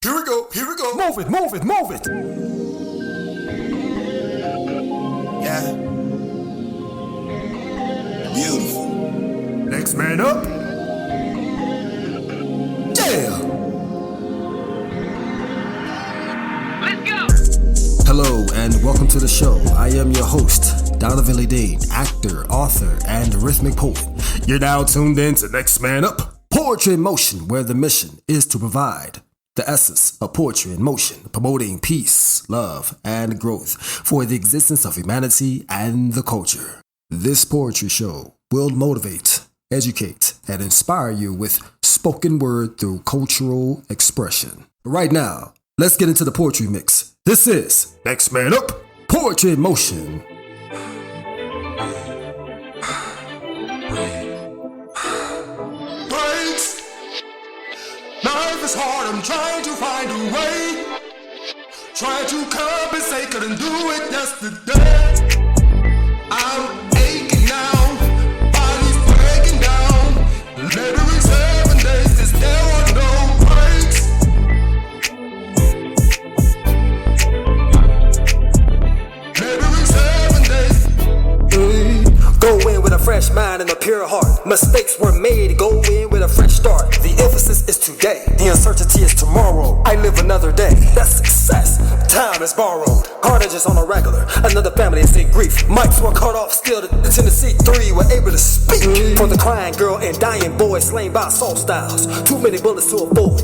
Here we go, here we go. Move it, move it, move it. Yeah. Beautiful. Next man up. Yeah. Let's go. Hello and welcome to the show. I am your host, Donovan Lee Dean, actor, author, and rhythmic poet. You're now tuned in to Next Man Up, Poetry in Motion, where the mission is to provide the essence of poetry in motion, promoting peace, love, and growth for the existence of humanity and the culture. This poetry show will motivate, educate, and inspire you with spoken word through cultural expression. Right now, let's get into the poetry mix. This is Next Man Up, Poetry in Motion. Breaks. Life is hard, I'm trying to find a way. Trying to compensate, couldn't do it yesterday. I'm aching now, body's breaking down. Literally 7 days, 'cause there are no breaks. Literally 7 days. Go in with a fresh mind and a pure heart. Mistakes were made, go in with a fresh start. The emphasis is today, the uncertainty is tomorrow. I live another day, that's success. Time is borrowed, carnage is on a regular. Another family is in grief. Mics were cut off, still the Tennessee 3 were able to speak. For the crying girl and dying boy slain by assault styles. Too many bullets to avoid.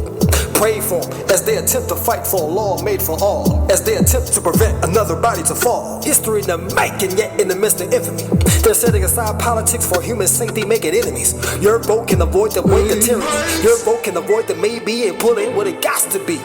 Pray for them as they attempt to fight for a law made for all. As they attempt to prevent another body to fall. History in the making, yet in the midst of infamy. They're setting aside politics for human safety, making enemies. Your vote can avoid the weight of tyranny. Your vote can avoid the maybe and pull in what it got to be.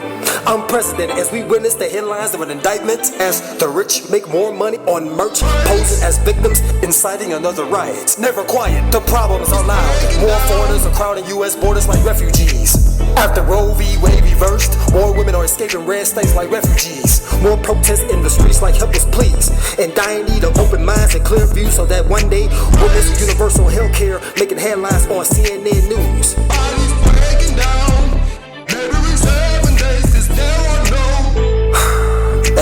Unprecedented as we witness the headlines of an indictment. As the rich make more money on merch, posing as victims, inciting another riot. Never quiet, the problems are loud. More foreigners are crowding U.S. borders like refugees. After Roe v. Wade reversed, more women are escaping red states like refugees. More protests in the streets like help us please. And dying need of open minds and clear views so that one day witness universal health care making headlines on CNN News. Bodies breaking down. Literally 7 days, 'cause there are no.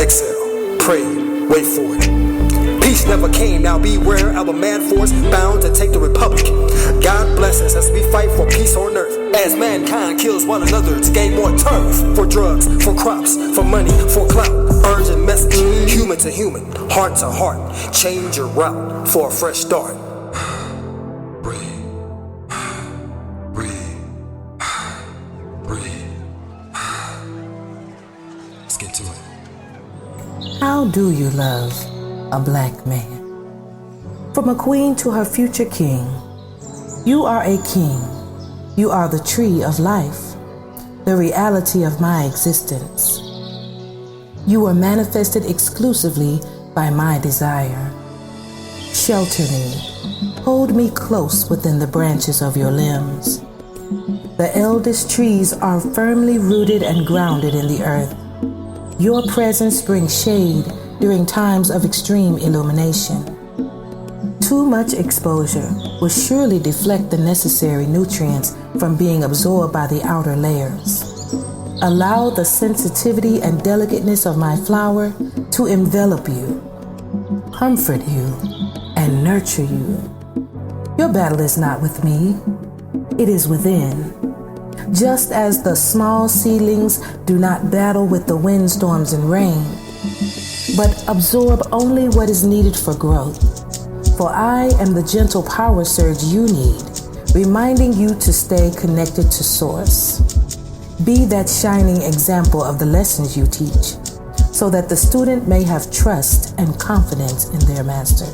Exhale, pray, wait for it. Peace never came, now beware of a mad force bound to take the republic. God bless us as we fight for peace on earth. As mankind kills one another to gain more turf. For drugs, for crops, for money, for clout. Urgent message, human to human, heart to heart. Change your route for a fresh start. Breathe. Breathe. Breathe. Let's get to it. How do you love a black man? From a queen to her future king, you are a king. You are the tree of life, the reality of my existence. You were manifested exclusively by my desire. Shelter me, hold me close within the branches of your limbs. The eldest trees are firmly rooted and grounded in the earth. Your presence brings shade during times of extreme illumination. Too much exposure will surely deflect the necessary nutrients from being absorbed by the outer layers. Allow the sensitivity and delicateness of my flower to envelop you, comfort you, and nurture you. Your battle is not with me, it is within. Just as the small seedlings do not battle with the windstorms and rain, but absorb only what is needed for growth. For I am the gentle power surge you need, reminding you to stay connected to Source. Be that shining example of the lessons you teach, so that the student may have trust and confidence in their master.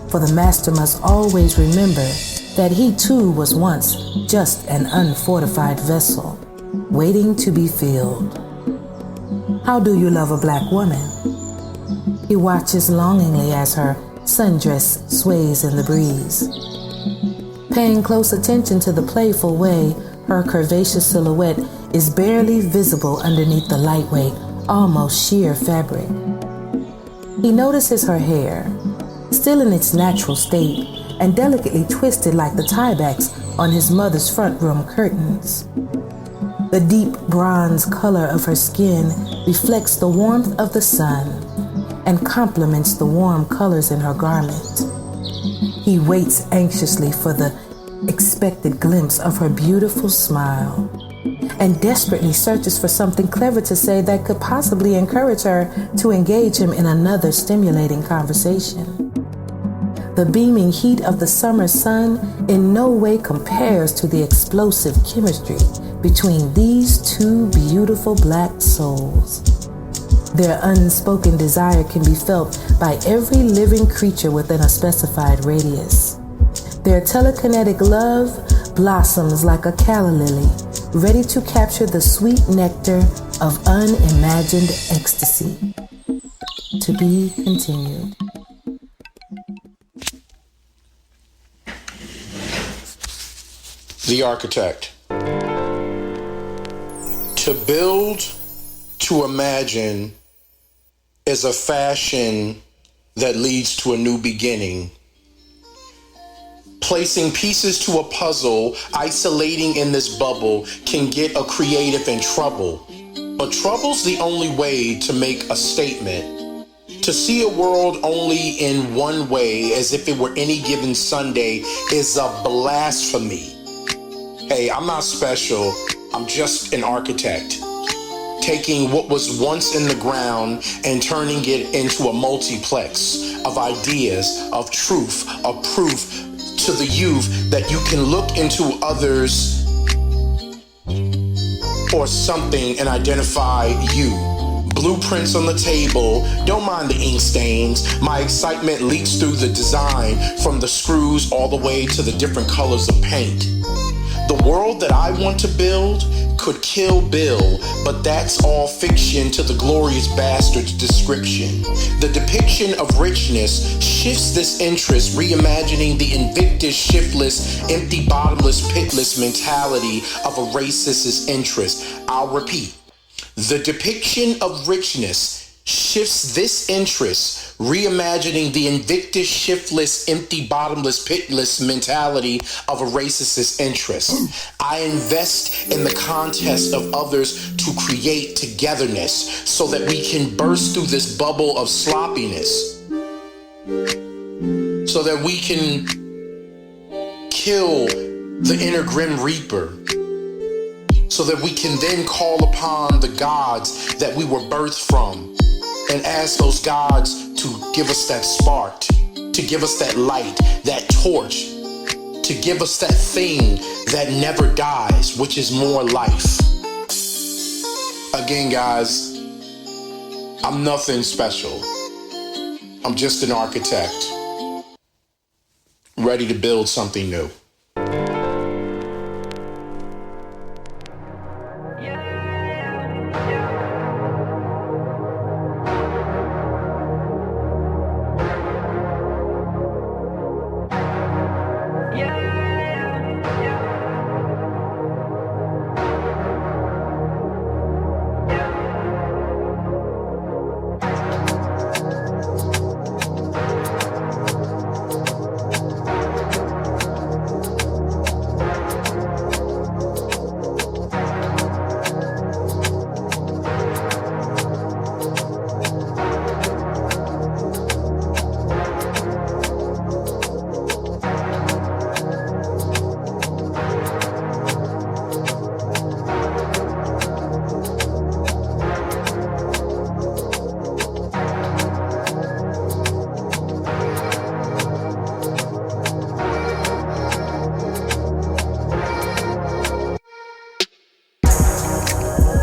For the master must always remember that he too was once just an unfortified vessel, waiting to be filled. How do you love a black woman? He watches longingly as her sundress sways in the breeze, paying close attention to the playful way her curvaceous silhouette is barely visible underneath the lightweight, almost sheer fabric. He notices her hair, still in its natural state and delicately twisted like the tiebacks on his mother's front room curtains. The deep bronze color of her skin reflects the warmth of the sun and complements the warm colors in her garment. He waits anxiously for the expected glimpse of her beautiful smile and desperately searches for something clever to say that could possibly encourage her to engage him in another stimulating conversation. The beaming heat of the summer sun in no way compares to the explosive chemistry between these two beautiful black souls. Their unspoken desire can be felt by every living creature within a specified radius. Their telekinetic love blossoms like a calla lily, ready to capture the sweet nectar of unimagined ecstasy. To be continued. The architect. To build, to imagine, is a fashion that leads to a new beginning. Placing pieces to a puzzle, isolating in this bubble, can get a creative in trouble. But trouble's the only way to make a statement. To see a world only in one way, as if it were any given Sunday, is a blasphemy. Hey, I'm not special, I'm just an architect. Taking what was once in the ground and turning it into a multiplex of ideas, of truth, of proof to the youth that you can look into others or something and identify you. Blueprints on the table, don't mind the ink stains. My excitement leaks through the design, from the screws all the way to the different colors of paint. The world that I want to build could kill Bill, but that's all fiction to the glorious bastard's description. The depiction of richness shifts this interest, reimagining the invictus, shiftless, empty, bottomless, pitless mentality of a racist's interest. I'll repeat. The depiction of richness shifts this interest, reimagining the invictus, shiftless, empty, bottomless, pitless mentality of a racist's interest. I invest in the contest of others to create togetherness so that we can burst through this bubble of sloppiness, so that we can kill the inner grim reaper, so that we can then call upon the gods that we were birthed from and ask those gods to give us that spark, to give us that light, that torch, to give us that thing that never dies, which is more life. Again, guys, I'm nothing special. I'm just an architect, ready to build something new.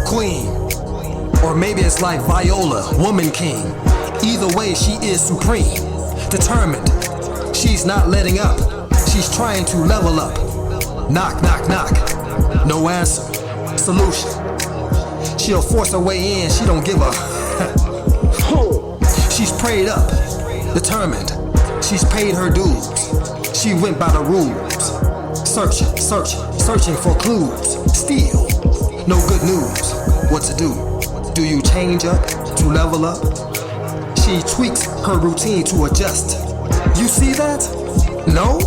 Queen, or maybe it's like Viola, woman king. Either way, she is supreme, determined. She's not letting up, she's trying to level up. Knock, knock, knock, no answer, solution. She'll force her way in, she don't give a She's prayed up, determined. She's paid her dues, she went by the rules. Searching for clues. Still, no good news. What to do? Do you change up to level up? She tweaks her routine to adjust. You see that? No?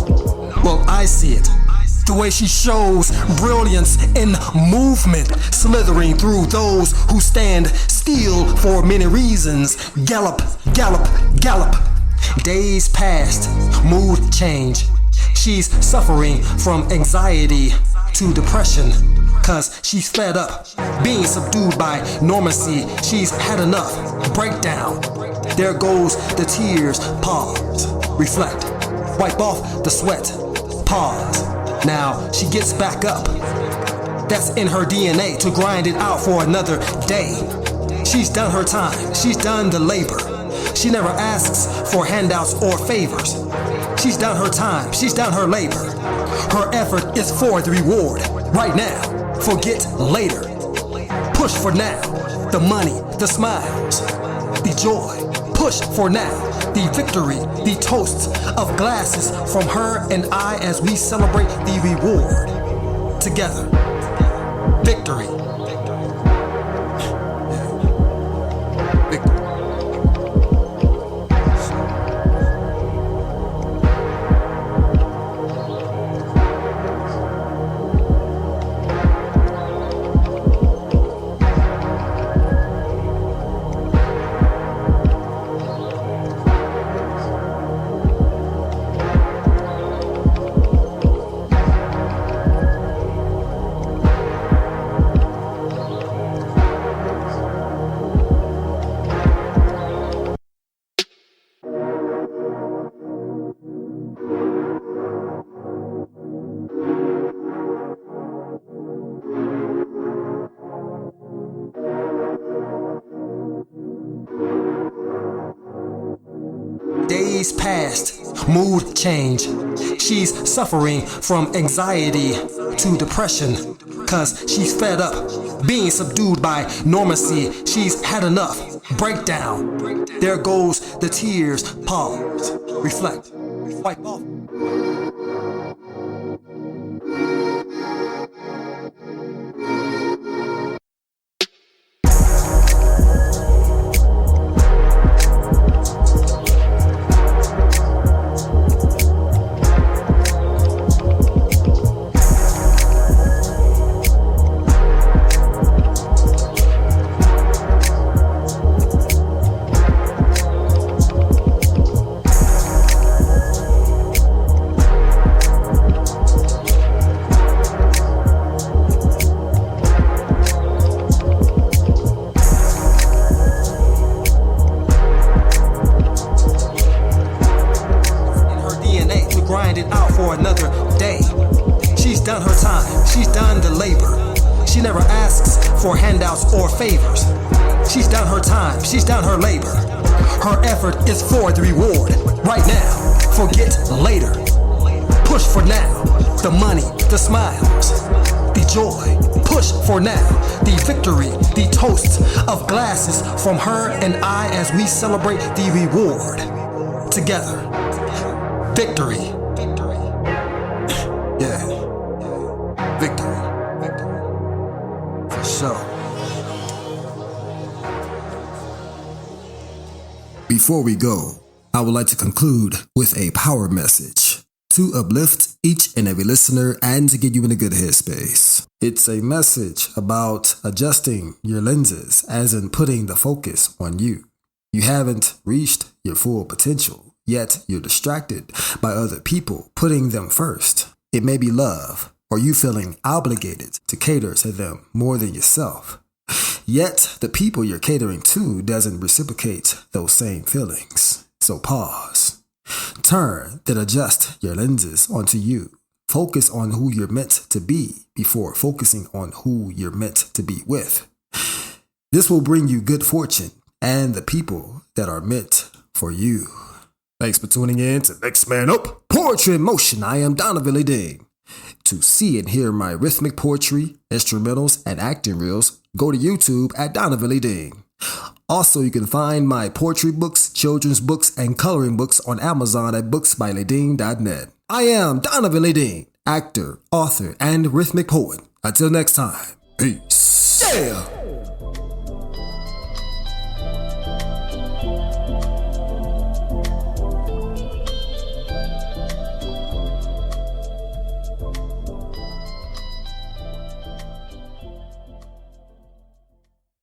Well, I see it. The way she shows brilliance in movement, slithering through those who stand still for many reasons. Gallop, gallop, gallop. Days passed, mood change. She's suffering from anxiety to depression, cause she's fed up, being subdued by normancy. She's had enough. Breakdown. There goes the tears. Pause. Reflect. Wipe off the sweat. Pause. Now she gets back up. That's in her DNA to grind it out for another day. She's done her time. She's done the labor. She never asks for handouts or favors. She's done her time. She's done her labor. Her effort is for the reward. Right now. Forget later. Push for now. The money, the smiles, the joy. Push for now. The victory, the toasts of glasses from her and I as we celebrate the reward. Together. Victory. Victory. Days passed, mood change. She's suffering from anxiety to depression, cause she's fed up, being subdued by normancy. She's had enough. Breakdown. There goes the tears. Pause. Reflect. Wipe off. Grind it out for another day. She's done her time. She's done the labor. She never asks for handouts or favors. She's done her time. She's done her labor. Her effort is for the reward. Right now. Forget later. Push for now. The money, the smiles, the joy. Push for now. The victory, the toasts of glasses from her and I as we celebrate the reward. Together. Victory. Yeah. Victory. For sure. Before we go, I would like to conclude with a power message to uplift each and every listener and to get you in a good headspace. It's a message about adjusting your lenses, as in putting the focus on you. You haven't reached your full potential, yet you're distracted by other people putting them first. It may be love, or you feeling obligated to cater to them more than yourself. Yet the people you're catering to doesn't reciprocate those same feelings. So pause. Turn, then adjust your lenses onto you. Focus on who you're meant to be before focusing on who you're meant to be with. This will bring you good fortune and the people that are meant for you. Thanks for tuning in to Next Man Up Poetry in Motion. I am Donovan Lee Ding. To see and hear my rhythmic poetry, instrumentals, and acting reels, go to YouTube at Donovan Lee Ding. Also, you can find my poetry books, children's books, and coloring books on Amazon at booksbyleding.net. I am Donovan Lee Ding, actor, author, and rhythmic poet. Until next time, peace. Yeah!